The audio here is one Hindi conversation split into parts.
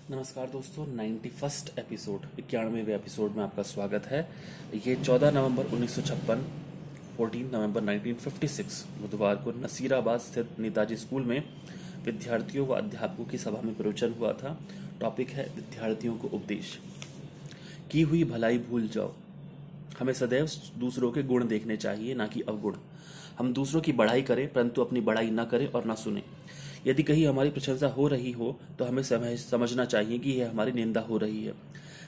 नमस्कार दोस्तों, 91st एपिसोड 91वें एपिसोड में आपका स्वागत है। ये 14 नवंबर 1956 14 नवंबर 1956 बुधवार को नसीराबाद स्थित नेताजी स्कूल में विद्यार्थियों व अध्यापकों की सभा में प्रवचन हुआ था। टॉपिक है विद्यार्थियों को उपदेश। की हुई भलाई भूल जाओ। हमें सदैव दूसरों के गुण देखने चाहिए, ना कि अवगुण। हम दूसरों की बढ़ाई करें परंतु अपनी बढ़ाई न करें और न सुने। यदि कहीं हमारी प्रशंसा हो रही हो तो हमें समझना चाहिए कि यह हमारी निंदा हो रही है।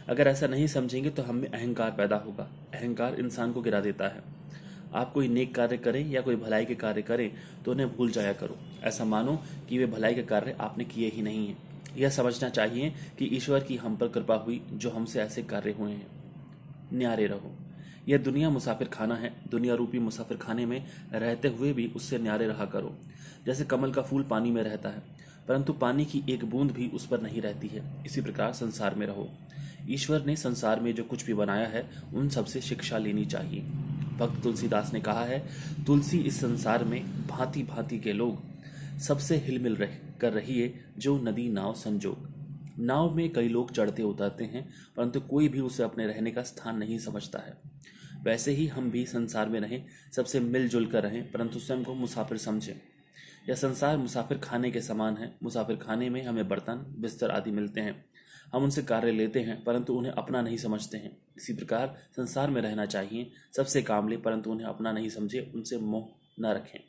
अगर ऐसा नहीं समझेंगे तो हम में अहंकार पैदा होगा। अहंकार इंसान को गिरा देता है। आप कोई नेक कार्य करें या कोई भलाई के कार्य करें तो उन्हें भूल जाया करो। ऐसा मानो कि वे भलाई के कार्य आपने किए ही नहीं हैं। यह समझना चाहिए कि ईश्वर की हम पर कृपा हुई जो हमसे ऐसे कार्य हुए हैं। न्यारे रहो। यह दुनिया मुसाफिर खाना है। दुनिया रूपी मुसाफिर खाने में रहते हुए भी उससे न्यारे रहा करो। जैसे कमल का फूल पानी में रहता है परंतु पानी की एक बूंद भी उस पर नहीं रहती है, इसी प्रकार संसार में रहो। ईश्वर ने संसार में जो कुछ भी बनाया है उन सब से शिक्षा लेनी चाहिए। भक्त तुलसीदास ने कहा है, तुलसी इस संसार में भांति भांति के लोग सबसे हिलमिल कर रही है जो नदी नाव संजोग। नाव में कई लोग चढ़ते उतरते हैं परंतु कोई भी उसे अपने रहने का स्थान नहीं समझता है। वैसे ही हम भी संसार में रहें, सबसे मिलजुल कर रहें परंतु स्वयं को मुसाफिर समझें। यह संसार मुसाफिर खाने के समान है। मुसाफिर खाने में हमें बर्तन बिस्तर आदि मिलते हैं। हम उनसे कार्य लेते हैं परंतु उन्हें अपना नहीं समझते हैं। इसी प्रकार संसार में रहना चाहिए। सबसे काम ले परंतु उन्हें अपना नहीं समझे, उनसे मोह न रखें।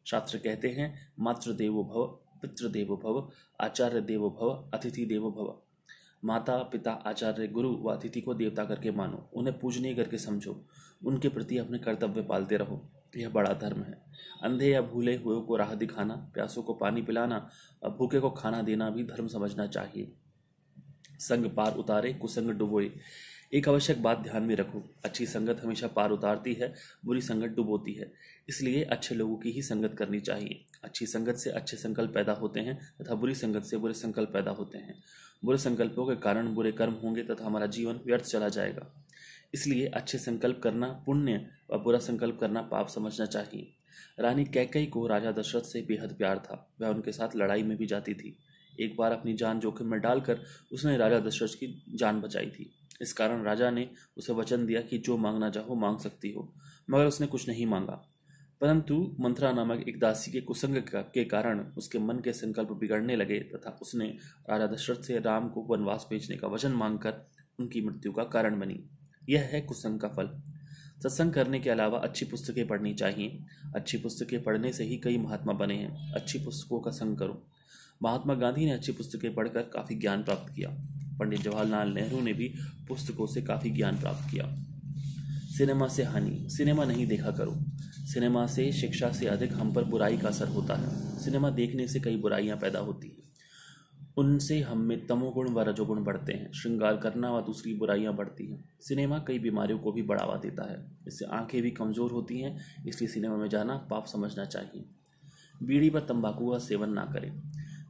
शास्त्र कहते हैं, मातृ देवो भव, पितृ देवो भव, आचार्य देवो भव, अतिथि देवो भव। माता पिता आचार्य गुरु व अतिथि को देवता करके मानो, उन्हें पूजनीय करके समझो, उनके प्रति अपने कर्तव्य पालते रहो। यह बड़ा धर्म है। अंधे या भूले हुए को राह दिखाना, प्यासों को पानी पिलाना और भूखे को खाना देना भी धर्म समझना चाहिए। संग पार उतारे, कुसंग डुबोए। एक आवश्यक बात ध्यान में रखो, अच्छी संगत हमेशा पार उतारती है, बुरी संगत डुबोती है। इसलिए अच्छे लोगों की ही संगत करनी चाहिए। अच्छी संगत से अच्छे संकल्प पैदा होते हैं तथा बुरी संगत से बुरे संकल्प पैदा होते हैं। बुरे संकल्पों के कारण बुरे कर्म होंगे तथा हमारा जीवन व्यर्थ चला जाएगा। इसलिए अच्छे संकल्प करना पुण्य और बुरा संकल्प करना पाप समझना चाहिए। रानी कैकेयी को राजा दशरथ से बेहद प्यार था। वह उनके साथ लड़ाई में भी जाती थी। एक बार अपनी जान जोखिम में डालकर उसने राजा दशरथ की जान बचाई थी। इस कारण राजा ने उसे वचन दिया कि जो मांगना चाहो मांग सकती हो, मगर उसने कुछ नहीं मांगा। परंतु मंथरा नामक एक दासी के कुसंग के कारण उसके मन के संकल्प बिगड़ने लगे तथा उसने राजा दशरथ से राम को वनवास भेजने का वचन मांगकर उनकी मृत्यु का कारण बनी। यह है कुसंग का फल। सत्संग करने के अलावा अच्छी पुस्तकें पढ़नी चाहिए। अच्छी पुस्तकें पढ़ने से ही कई महात्मा बने हैं। अच्छी पुस्तकों का संग करो। महात्मा गांधी ने अच्छी पुस्तकें पढ़कर काफी ज्ञान प्राप्त किया। पंडित जवाहरलाल नेहरू ने भी पुस्तकों से काफी ज्ञान प्राप्त किया। सिनेमा से हानि। सिनेमा नहीं देखा करो। सिनेमा से शिक्षा से अधिक हम पर बुराई का असर होता है। सिनेमा देखने से कई बुराइयां पैदा होती हैं। उनसे हम में तमोगुण व रजोगुण बढ़ते हैं। श्रृंगार करना व दूसरी बुराइयां बढ़ती हैं। सिनेमा कई बीमारियों को भी बढ़ावा देता है। इससे आंखें भी कमजोर होती हैं। इसलिए सिनेमा में जाना पाप समझना चाहिए। बीड़ी व तंबाकू का सेवन ना करें।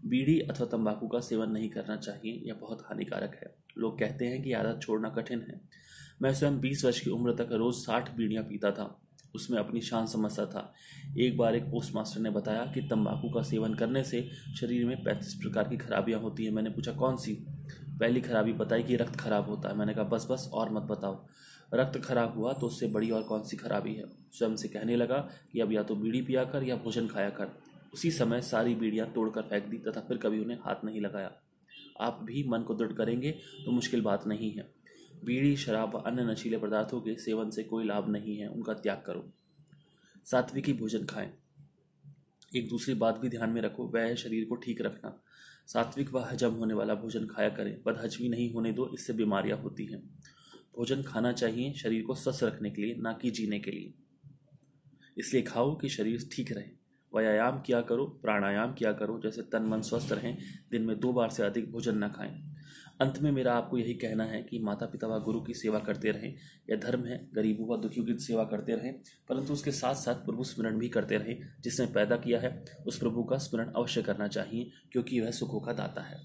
बीड़ी अथवा तंबाकू का सेवन नहीं करना चाहिए। यह बहुत हानिकारक है। लोग कहते हैं कि आदत छोड़ना कठिन है। मैं स्वयं 20 वर्ष की उम्र तक रोज 60 बीड़ियां पीता था। उसमें अपनी शान समझता था। एक बार एक पोस्ट मास्टर ने बताया कि तंबाकू का सेवन करने से शरीर में 35 प्रकार की खराबियां होती हैं। मैंने पूछा कौन सी? पहली खराबी बताई कि रक्त खराब होता है। मैंने कहा बस बस और मत बताओ। रक्त खराब हुआ तो उससे बड़ी और कौन सी खराबी है? स्वयं से कहने लगा कि अब या तो बीड़ी पिया कर या भोजन खाया कर। उसी समय सारी बीड़ियां तोड़कर फेंक दी तथा फिर कभी उन्हें हाथ नहीं लगाया। आप भी मन को दृढ़ करेंगे तो मुश्किल बात नहीं है। बीड़ी, शराब व अन्य नशीले पदार्थों के सेवन से कोई लाभ नहीं है, उनका त्याग करो। सात्विकी भोजन खाएं। एक दूसरी बात भी ध्यान में रखो, वह है शरीर को ठीक रखना। सात्विक व हजम होने वाला भोजन खाया करें। बदहजमी नहीं होने दो, इससे बीमारियां होती हैं। भोजन खाना चाहिए शरीर को स्वस्थ रखने के लिए, ना कि जीने के लिए। इसलिए खाओ कि शरीर ठीक रहे। व्यायाम किया करो, प्राणायाम किया करो, जैसे तन मन स्वस्थ रहें। दिन में 2 बार से अधिक भोजन न खाएं। अंत में मेरा आपको यही कहना है कि माता पिता व गुरु की सेवा करते रहें। यह धर्म है। गरीबों व दुखियों की सेवा करते रहें परंतु उसके साथ साथ प्रभु स्मरण भी करते रहें। जिसने पैदा किया है उस प्रभु का स्मरण अवश्य करना चाहिए क्योंकि वह सुखों का दाता है।